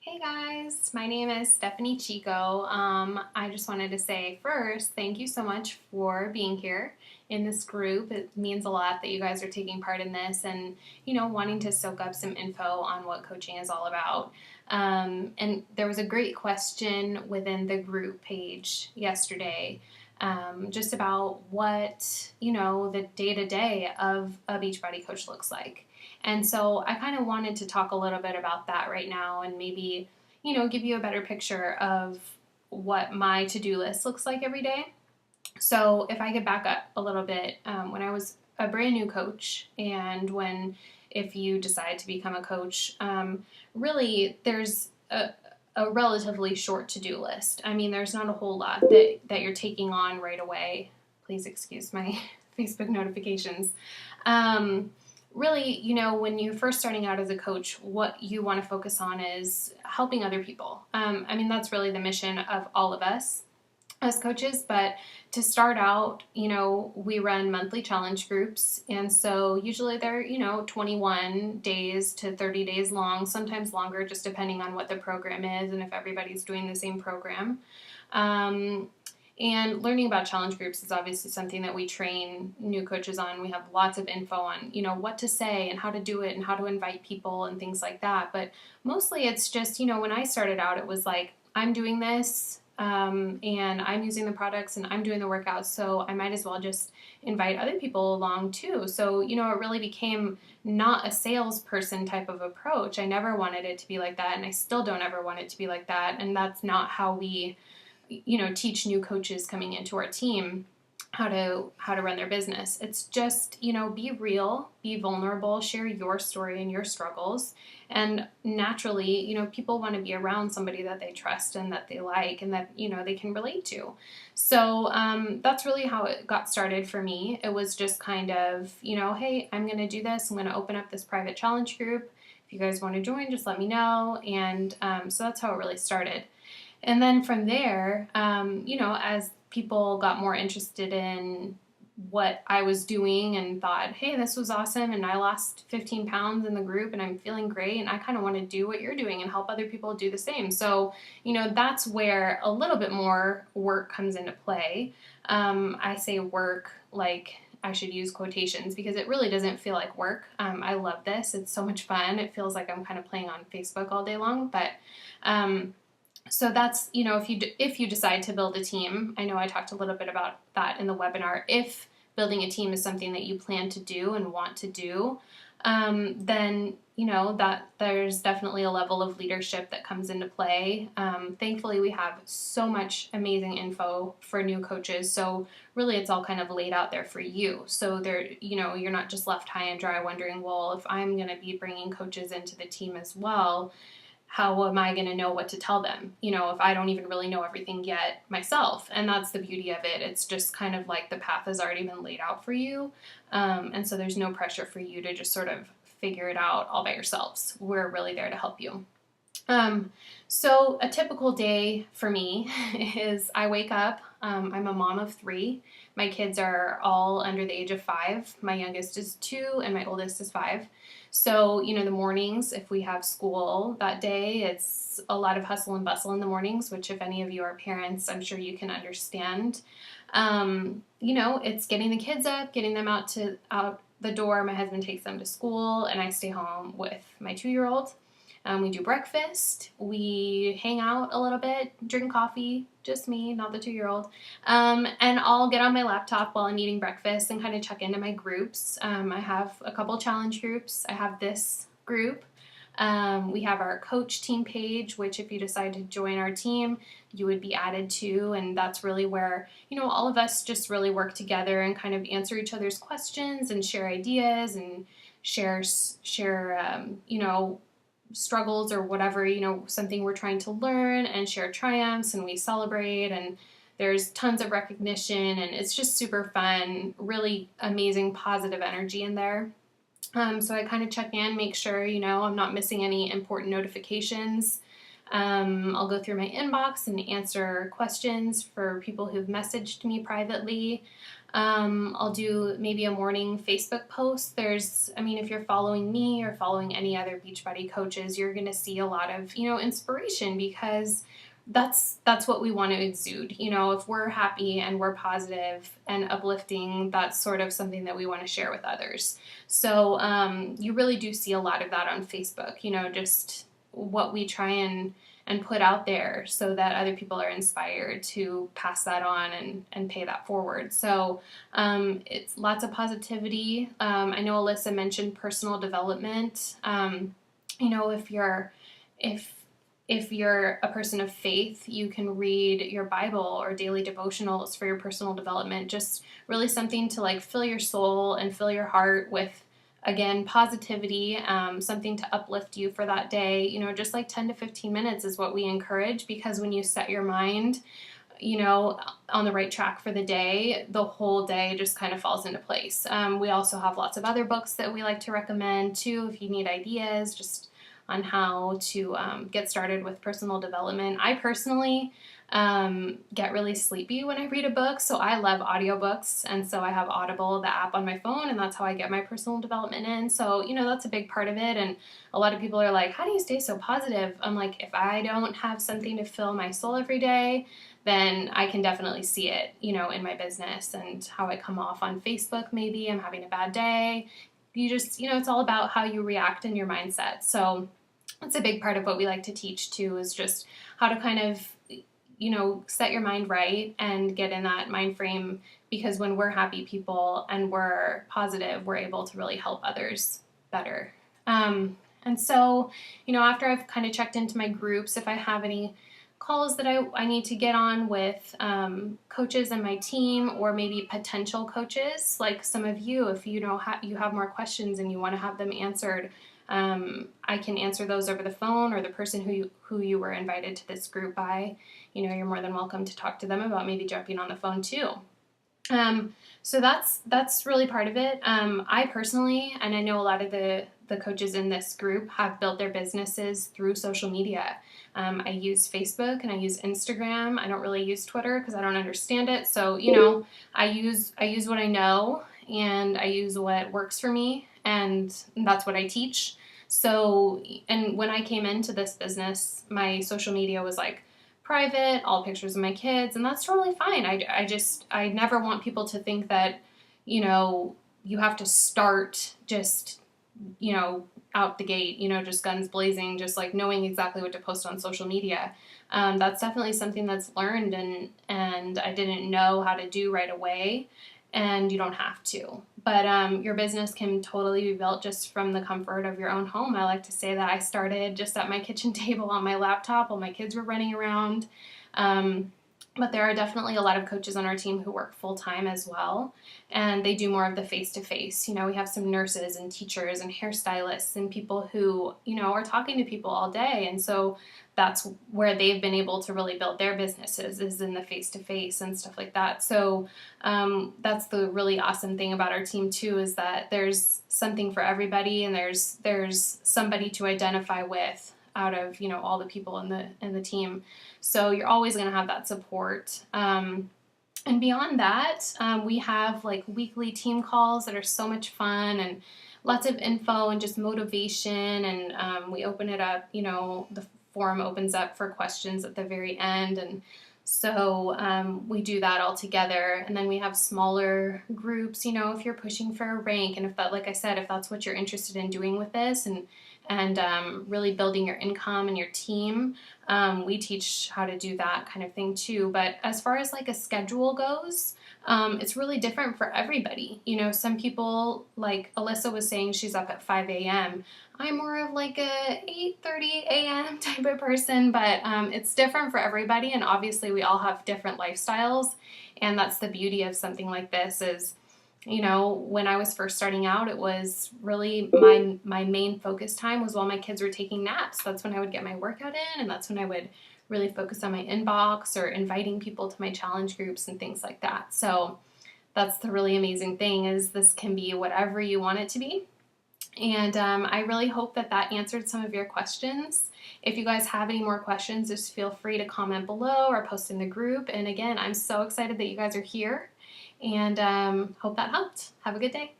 Hey guys, my name is Stephanie Chico. I just wanted to say first, thank you so much for being here in this group. It means a lot that you guys are taking part in this and, wanting to soak up some info on what coaching is all about. And there was a great question within the group page yesterday, just about what, the day to day of a Beachbody coach looks like. And so I kind of wanted to talk a little bit about that right now and maybe, give you a better picture of what my to-do list looks like every day. So if I could back up a little bit, when I was a brand new coach and if you decide to become a coach, really there's a relatively short to-do list. I mean, there's not a whole lot that you're taking on right away. Please excuse my Facebook notifications. Really, when you're first starting out as a coach, what you want to focus on is helping other people. That's really the mission of all of us as coaches. But to start out, we run monthly challenge groups. And so usually they're, 21 days to 30 days long, sometimes longer, just depending on what the program is and if everybody's doing the same program. And learning about challenge groups is obviously something that we train new coaches on. We have lots of info on, what to say and how to do it and how to invite people and things like that. But mostly it's just, when I started out, it was like, I'm doing this and I'm using the products and I'm doing the workouts, so I might as well just invite other people along too. So, it really became not a salesperson type of approach. I never wanted it to be like that, and I still don't ever want it to be like that. And that's not how we teach new coaches coming into our team how to run their business. It's just, be real, be vulnerable, share your story and your struggles. And naturally, people want to be around somebody that they trust and that they like and that, they can relate to. So that's really how it got started for me. It was just kind of, hey, I'm going to do this. I'm going to open up this private challenge group. If you guys want to join, just let me know. And so that's how it really started. And then from there, as people got more interested in what I was doing and thought, hey, this was awesome, and I lost 15 pounds in the group and I'm feeling great, and I kind of want to do what you're doing and help other people do the same. So, that's where a little bit more work comes into play. I say work like I should use quotations because it really doesn't feel like work. I love this. It's so much fun. It feels like I'm kind of playing on Facebook all day long, but so that's, if you decide to build a team, I know I talked a little bit about that in the webinar. If building a team is something that you plan to do and want to do, then, that there's definitely a level of leadership that comes into play. Thankfully, we have so much amazing info for new coaches. So really, it's all kind of laid out there for you. So you're not just left high and dry wondering, well, if I'm going to be bringing coaches into the team as well, how am I going to know what to tell them, if I don't even really know everything yet myself? And that's the beauty of it. It's just kind of like the path has already been laid out for you. And so there's no pressure for you to just sort of figure it out all by yourselves. We're really there to help you. So a typical day for me is I wake up. I'm a mom of 3. My kids are all under the age of 5. My youngest is 2 and my oldest is 5. So, the mornings, if we have school that day, it's a lot of hustle and bustle in the mornings, which if any of you are parents, I'm sure you can understand. It's getting the kids up, getting them out the door. My husband takes them to school and I stay home with my 2-year-old. We do breakfast, we hang out a little bit, drink coffee, just me, not the 2-year-old, and I'll get on my laptop while I'm eating breakfast and kind of check into my groups. I have a couple challenge groups. I have this group. We have our coach team page, which if you decide to join our team, you would be added to, and that's really where, all of us just really work together and kind of answer each other's questions and share ideas and share struggles or whatever, something we're trying to learn, and share triumphs, and we celebrate, and there's tons of recognition, and it's just super fun, really amazing positive energy in there. So I kind of check in, make sure, I'm not missing any important notifications. I'll go through my inbox and answer questions for people who've messaged me privately. I'll do maybe a morning Facebook post. If you're following me or following any other Beachbody coaches, you're going to see a lot of, inspiration, because that's what we want to exude. If we're happy and we're positive and uplifting, that's sort of something that we want to share with others. So you really do see a lot of that on Facebook, just what we try and put out there so that other people are inspired to pass that on and pay that forward. So it's lots of positivity. I know Alyssa mentioned personal development. If you're a person of faith, you can read your Bible or daily devotionals for your personal development. Just really something to like fill your soul and fill your heart with, again, positivity, something to uplift you for that day. Just like 10 to 15 minutes is what we encourage, because when you set your mind, on the right track for the day, the whole day just kind of falls into place. We also have lots of other books that we like to recommend too, if you need ideas just on how to get started with personal development. I personally get really sleepy when I read a book, so I love audiobooks, and so I have Audible, the app on my phone, and that's how I get my personal development in. So, that's a big part of it, and a lot of people are like, how do you stay so positive? I'm like, if I don't have something to fill my soul every day, then I can definitely see it, in my business and how I come off on Facebook. Maybe I'm having a bad day. You just, it's all about how you react in your mindset. So that's a big part of what we like to teach too, is just how to kind of, set your mind right and get in that mind frame, because when we're happy people and we're positive, we're able to really help others better. And so, after I've kind of checked into my groups, if I have any calls that I need to get on with coaches in my team, or maybe potential coaches, like some of you, if you have more questions and you want to have them answered, I can answer those over the phone, or the person who you were invited to this group by, you're more than welcome to talk to them about maybe jumping on the phone too. So that's really part of it. I personally, and I know a lot of the coaches in this group, have built their businesses through social media. I use Facebook and I use Instagram. I don't really use Twitter because I don't understand it. So, I use what I know, and I use what works for me, and that's what I teach. So, and when I came into this business, my social media was like private, all pictures of my kids, and that's totally fine. I never want people to think that, you have to start just, out the gate, just guns blazing, just like knowing exactly what to post on social media. That's definitely something that's learned and I didn't know how to do right away, and you don't have to. But your business can totally be built just from the comfort of your own home. I like to say that I started just at my kitchen table on my laptop while my kids were running around. But there are definitely a lot of coaches on our team who work full-time as well, and they do more of the face-to-face. We have some nurses and teachers and hairstylists and people who, are talking to people all day, and so that's where they've been able to really build their businesses, is in the face-to-face and stuff like that. So that's the really awesome thing about our team too, is that there's something for everybody, and there's somebody to identify with out of all the people in the team. So you're always going to have that support. And beyond that, we have like weekly team calls that are so much fun, and lots of info and just motivation. And we open it up, the forum opens up for questions at the very end. And so we do that all together. And then we have smaller groups, if you're pushing for a rank, and if that, like I said, if that's what you're interested in doing with this, and really building your income and your team, we teach how to do that kind of thing too. But as far as like a schedule goes, it's really different for everybody. Some people, like Alyssa was saying, she's up at 5 a.m. I'm more of like a 8:30 a.m. type of person, but it's different for everybody, and obviously we all have different lifestyles, and that's the beauty of something like this is, when I was first starting out, it was really my main focus time was while my kids were taking naps. That's when I would get my workout in, and that's when I would really focus on my inbox or inviting people to my challenge groups and things like that. So that's the really amazing thing, is this can be whatever you want it to be. And I really hope that that answered some of your questions. If you guys have any more questions, just feel free to comment below or post in the group. And again, I'm so excited that you guys are here, and hope that helped. Have a good day.